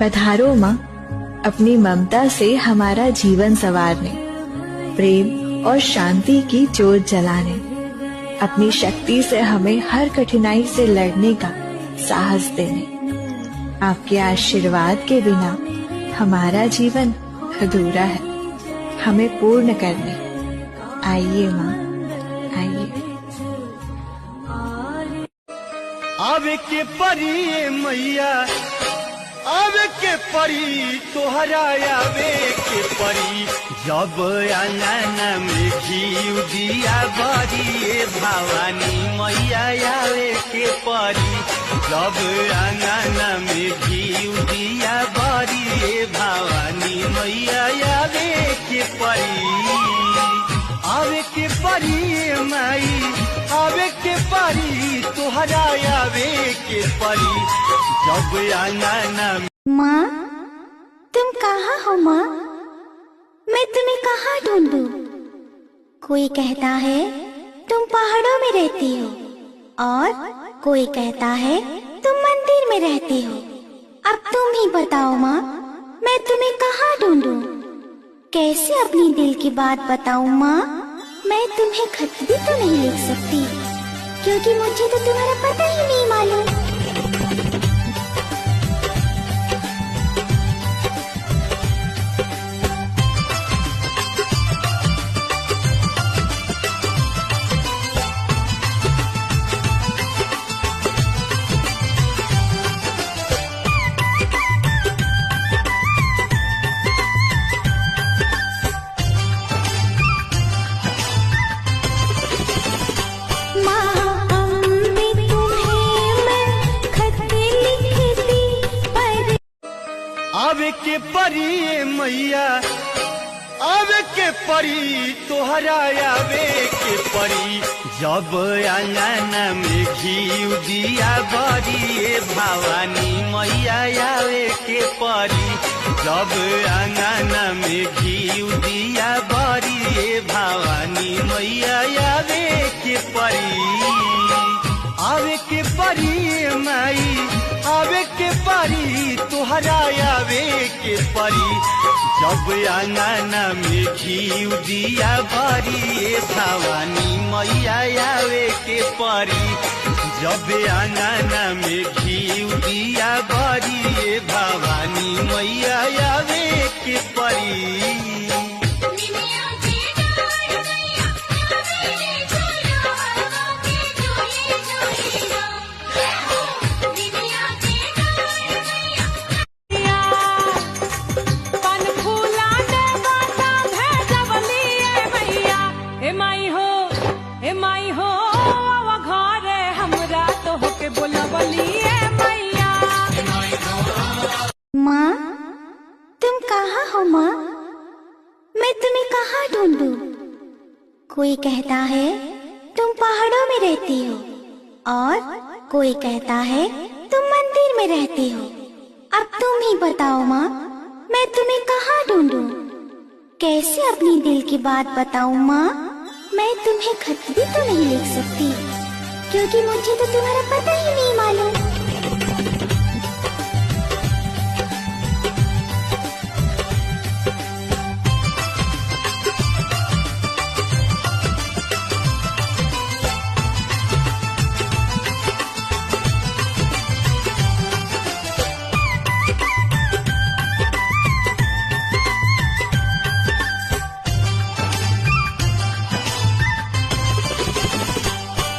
पधारो माँ, अपनी ममता से हमारा जीवन संवारने, प्रेम और शांति की ज्योत जलाने, अपनी शक्ति से हमें हर कठिनाई से लड़ने का साहस देने। आपके आशीर्वाद के बिना हमारा जीवन अधूरा है, हमें पूर्ण करने आइए माँ, आइए। आवे के परी मैया, आवे के परी तोहरा आवे के परी, जब आंगन में घी दिया बरी भवानी मैया आवे के परी, जब आंगन में घी दिया बरी भवानी मैया आवे के परी। आवे के परी माई, आवे के परी तोहरा आवे के परी, जब आंगन। माँ, तुम कहाँ हो माँ? मैं तुम्हें कहाँ ढूंढूं? कोई कहता है तुम पहाड़ों में रहती हो, और कोई कहता है तुम मंदिर में रहती हो। अब तुम ही बताओ माँ, मैं तुम्हें कहाँ ढूंढूं? कैसे अपनी दिल की बात बताऊं माँ? मैं तुम्हें खत भी तो नहीं लिख सकती, क्योंकि मुझे तो तुम्हारा पता ही नहीं मालूम। आवे के परी मैया, आवे के परी तोहरा आवे के परी, जब आंगन में घी दिया बरी भवानी मैया आवे के परी, जब आंगन में घी दिया बरी भवानी मैया आवे के परी। आवे के परी माई, आवे के परी तोहरा आवे के परी, जब आंगन में घी दिया बरी भवानी मैया आवे के परी, जब आंगन में घी दिया बरी भवानी मैया आवे के परी। माँ, तुम कहाँ हो माँ? मैं तुम्हें कहाँ ढूंढूं? कोई कहता है तुम पहाड़ों में रहती हो, और कोई कहता है तुम मंदिर में रहती हो। अब तुम ही बताओ माँ, मैं तुम्हें कहाँ ढूंढूं? कैसे अपनी दिल की बात बताऊं माँ? मैं तुम्हें खत भी तो नहीं लिख सकती, क्योंकि मुझे तो तुम्हारा पता ही नहीं मालूम।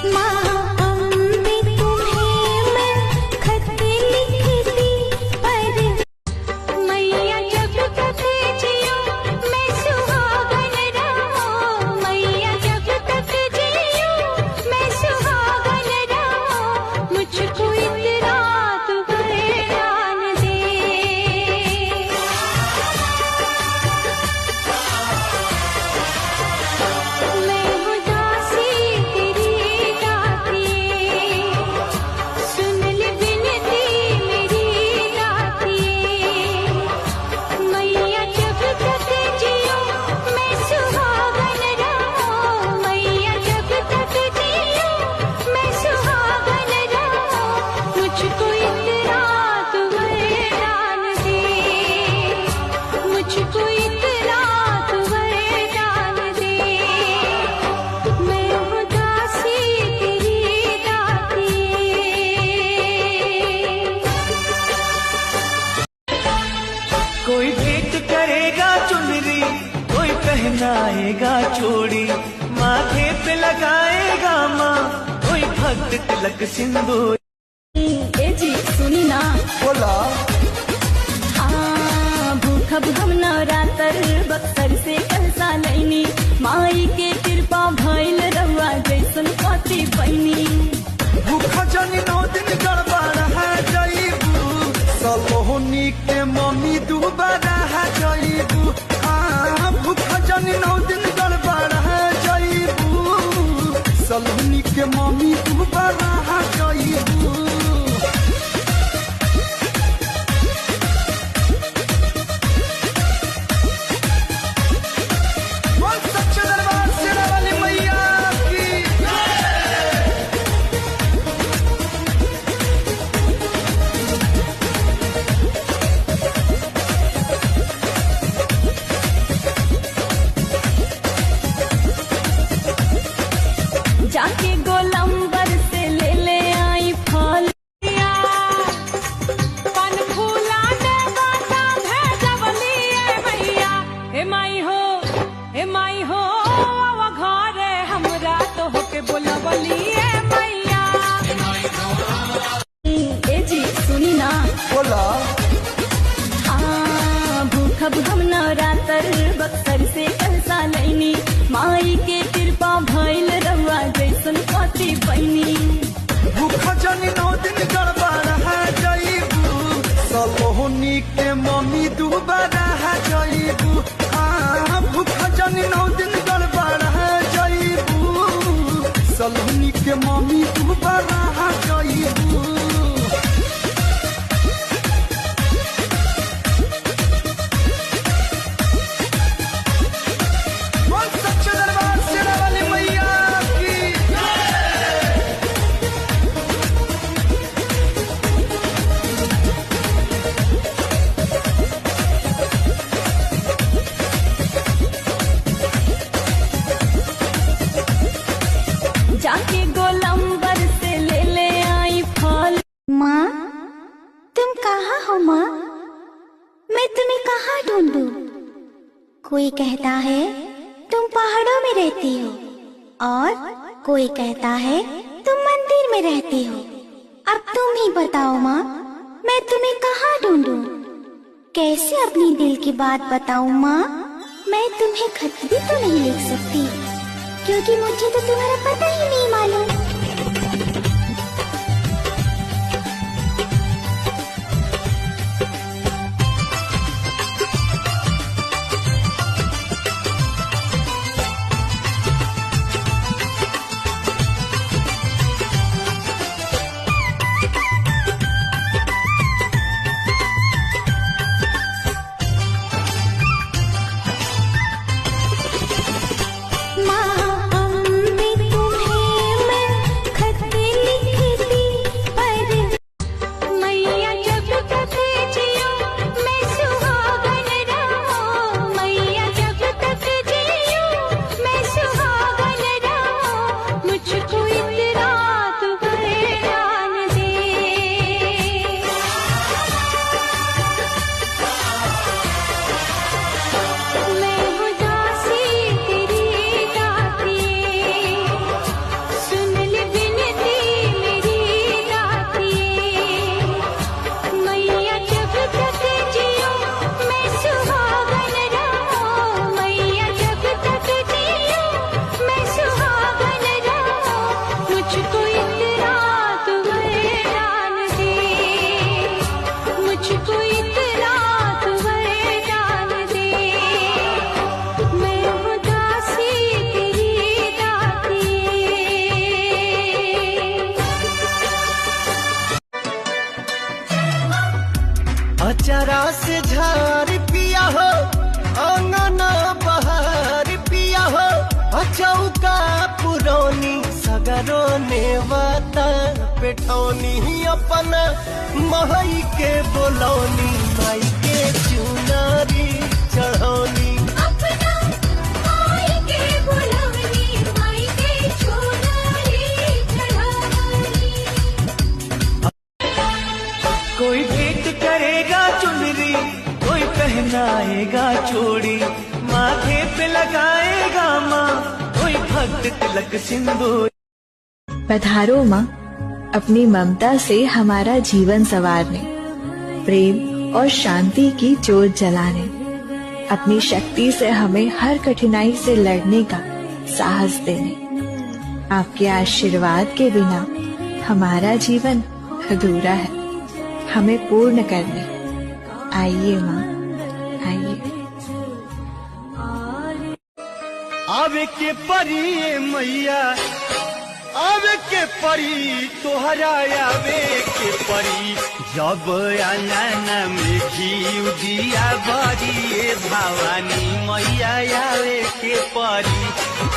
माँ, अम्बे तुम्हें मैं पहनाएगा चोड़ी, माथे पे लगाएगा माँ कोई भक्त तिलक सिंदूर। ए जी सुनी ना, बोला हाँ भूखब हम नवरात्र बक्सर से कलसा लैनी, माई के कृपा भइल रहुआ जैसन पति पैनी। भूखा जनी 9 दिन गड़बड़ा है जईबू, सलोनी के मम्मी दोबारा है जईबू। हाँ भूखा जनी 9 दिन गड़बड़ा है जईबू, सलोनी के मम्मी दोबारा है जईबू। सच्चे दरबार शेरा वाली मैया की जाके गोलंबर से ले ले आई फल, पन फूला ने बाता भेजवली ए भैया। हे माई हो आवा घरे हमरा तो होके बोलवली ए मैया। ए जी सुनी ना, बोला हाँ भूखब हम नवरात्र बक्सर से कलसा लैनी, माई के कृपा भइल रहुआ जैसन पति पैनी। भूखा जनी 9 दिन गड़बड़ा है जईबू, सलोनी के मम्मी दोबारा है जईबू। हाँ भूखा जनी 9 दिन गड़बड़ा है जईबू, सलोनी के मम्मी दोबारा है जईबू। सच्चे दरबार शेरा वाली मैया की जाके गोलंबर से ले ले आई फल। माँ तुम कहाँ हो माँ? मैं तुम्हें कहाँ ढूंढूं? कोई कहता है तुम पहाड़ों में रहती हो, और कोई कहता है तुम मंदिर में रहती हो। अब तुम ही बताओ माँ, मैं तुम्हें कहाँ ढूंढूं? कैसे अपनी दिल की बात बताऊं माँ? मैं तुम्हें खत भी तो नहीं लिख सकती, क्योंकि मुझे तो तुम्हारा पता ही नहीं मालूम। अचरा से झार पिया हो, आंगना बहार पिया हो, अचौका पुरौनी सगरो नेवता पेठौनी अपन महई के बोलौनी, माई के चुनारी चढ़ौनी। कोई भेंट करेगा चुनरी, कोई पहनाएगा चोड़ी, माथे पे लगाएगा माँ कोई भक्त तिलक सिंदूर। पधारो माँ अपनी ममता से हमारा जीवन संवारने, प्रेम और शांति की ज्योत जलाने, अपनी शक्ति से हमें हर कठिनाई से लड़ने का साहस देने। आपके आशीर्वाद के बिना हमारा जीवन अधूरा है, हमें पूर्ण करने आइए माँ, आइए। आवे के परी मैया, आवे के परी तोहरा आवे के परी। जब आंगन में घी दिया बरी भवानी मैया आवे के परी।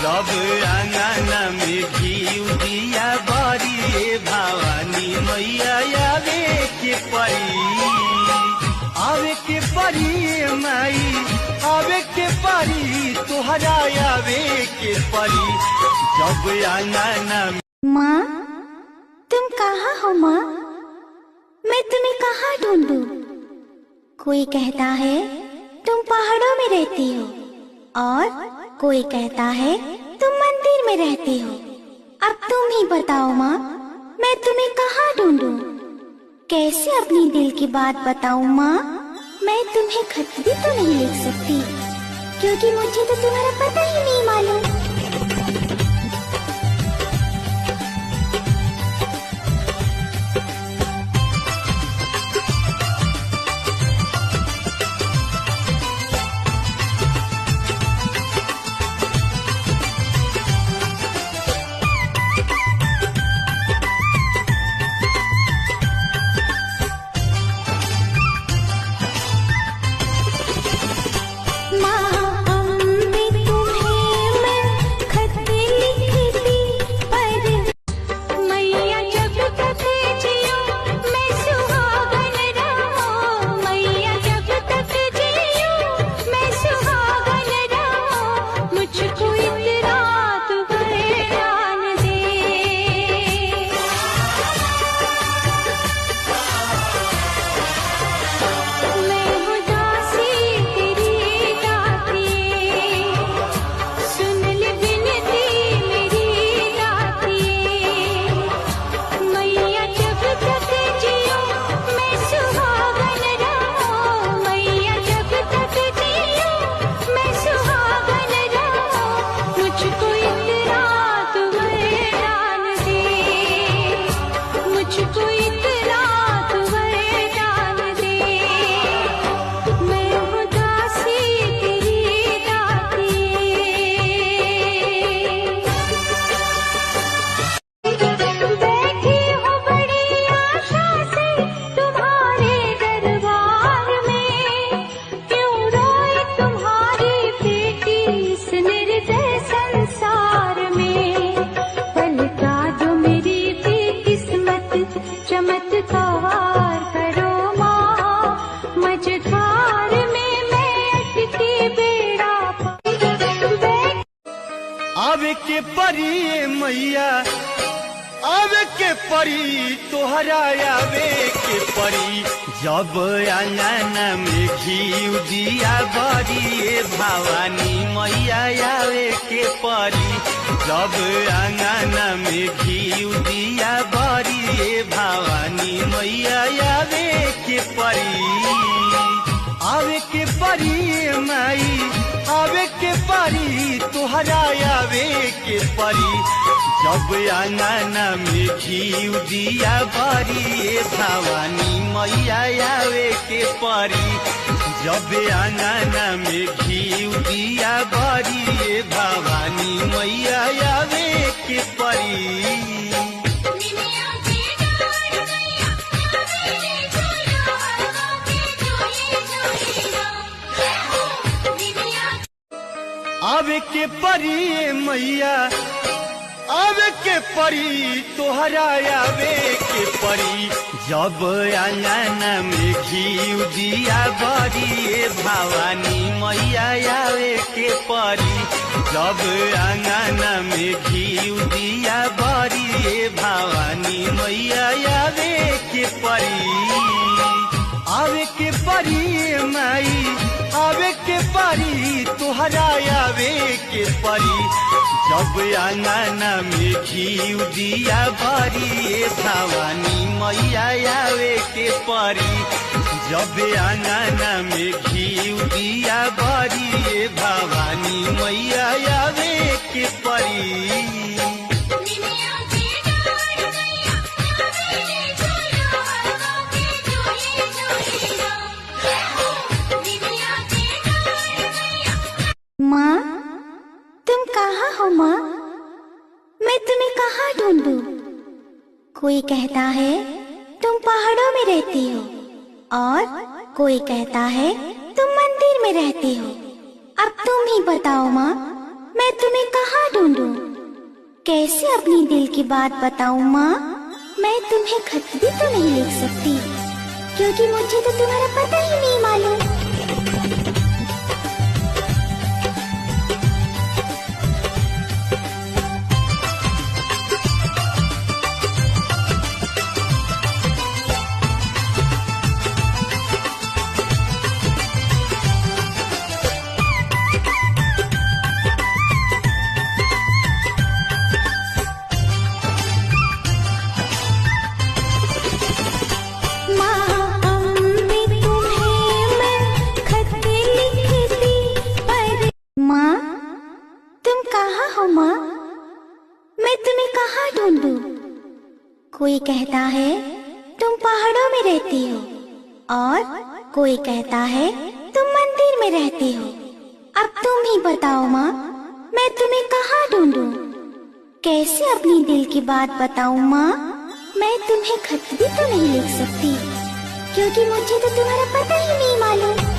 जब आंगन में घी दिया बरी भवानी मैया आवे के परी। आवे के परी माई, आवे के परी तोहरा आवे के परी। जब आंगन। माँ तुम कहाँ हो माँ? मैं तुम्हें कहाँ ढूंढूं? कोई कहता है तुम पहाड़ों में रहती हो और कोई कहता है तुम मंदिर में रहती हो। अब तुम ही बताओ माँ, मैं तुम्हें कहाँ ढूंढूं? कैसे अपनी दिल की बात बताऊं माँ? मैं तुम्हें खत भी तो नहीं लिख सकती, क्योंकि मुझे तो तुम्हारा पता ही नहीं मालूम। आवे के परी मैया, आवे के परी तोहरा आवे के परी। जब आंगन में घी दिया बरी भवानी मैया आवे के परी। जब आंगन में घी दिया बरी भवानी मैया आवे के परी। आवे के परी माई, आवे के परी तोहरा आवे के परी। जब आंगन में घी दिया बरी भवानी मैया आवे के परी। जब आंगन में घी दिया बरी भवानी मैया आवे के परी। आवे के परी मैया, आवे के परी तोहरा आवे के परी। जब आंगन में घी दिया बरी भवानी मैया आवे के परी। जब आंगन में घी दिया बरी भवानी मैया आवे के परी। आवे आवे के परी माई आवे के परी तुहरा आवे के परी जब आंगना में घी दिया भरी भवानी मैया आवे के परी जब आंगना में घी दिया भरी भवानी मैया आवे के परी। माँ तुम कहाँ हो माँ? मैं तुम्हें कहाँ ढूंढूं? कोई कहता है तुम पहाड़ों में रहती हो और कोई कहता है तुम मंदिर में रहती हो। अब तुम ही बताओ माँ, मैं तुम्हें कहाँ ढूंढूं? कैसे अपनी दिल की बात बताऊं माँ? मैं तुम्हें खत भी तो नहीं लिख सकती क्योंकि मुझे तो तुम्हारा पता ही नहीं मालूम। कोई कहता है तुम पहाड़ों में रहती हो और कोई कहता है तुम मंदिर में रहती हो। अब तुम ही बताओ माँ, मैं तुम्हें कहाँ ढूंढूं? कैसे अपनी दिल की बात बताऊं माँ? मैं तुम्हें खत भी तो नहीं लिख सकती क्योंकि मुझे तो तुम्हारा पता ही नहीं मालूम।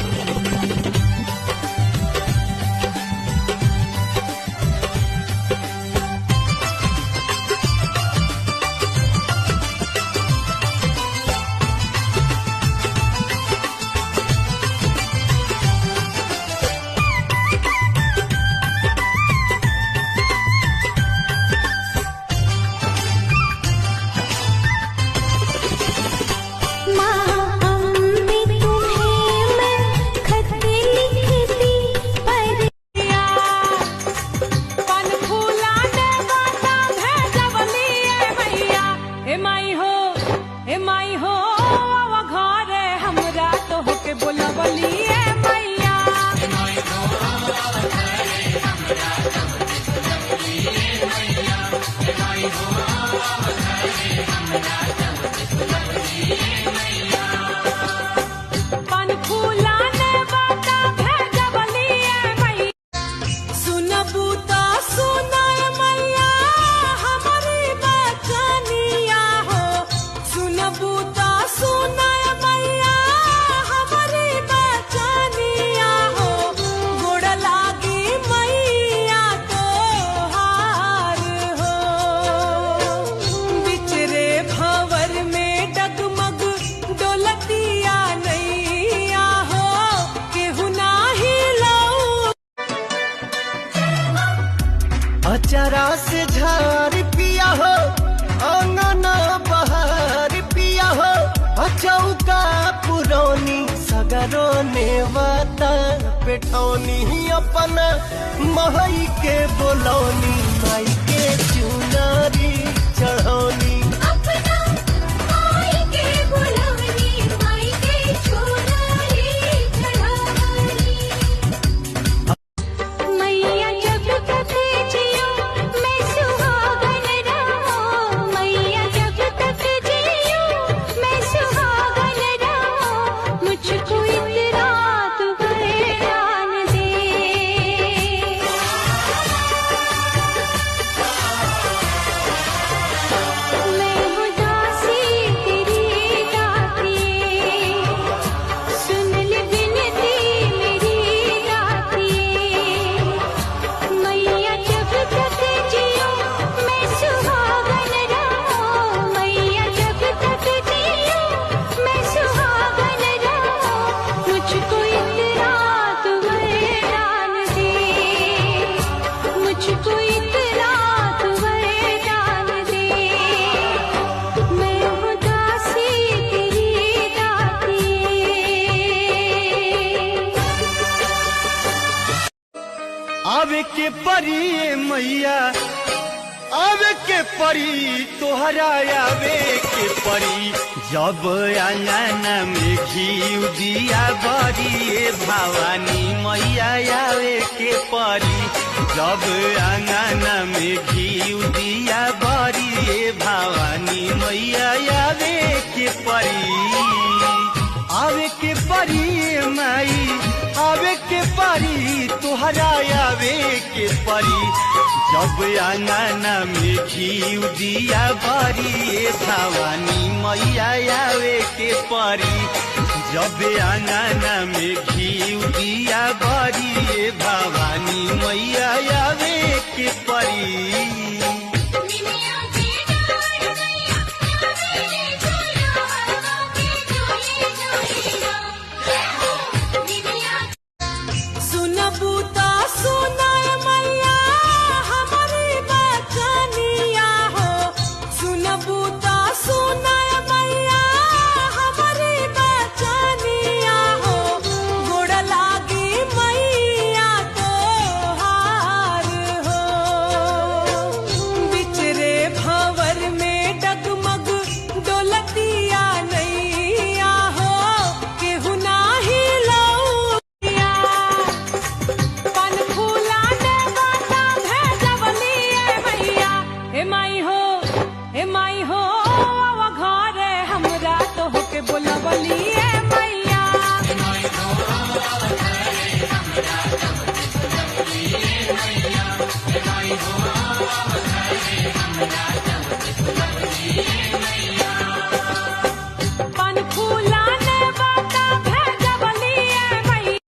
अचरा से झार पिया हो अंगना बहार पिया हो अचौका पुरौनी सगरो ने वाता पेठौनी अपना महई के बोलौनी माई के चुनारी चढ़ौनी आवे के परी मैया आवे के परी तोहरा आवे के परी जब आंगना में घी दिया बरी भवानी मैया आवे के परी जब आंगना में घी दिया बरी भवानी मैया आवे के परी आवे के परी माई आवे के परी तोहरा आवे के परी जब आंगना में घी दिया बरी भवानी मैया आवे के परी जब आंगना में घी दिया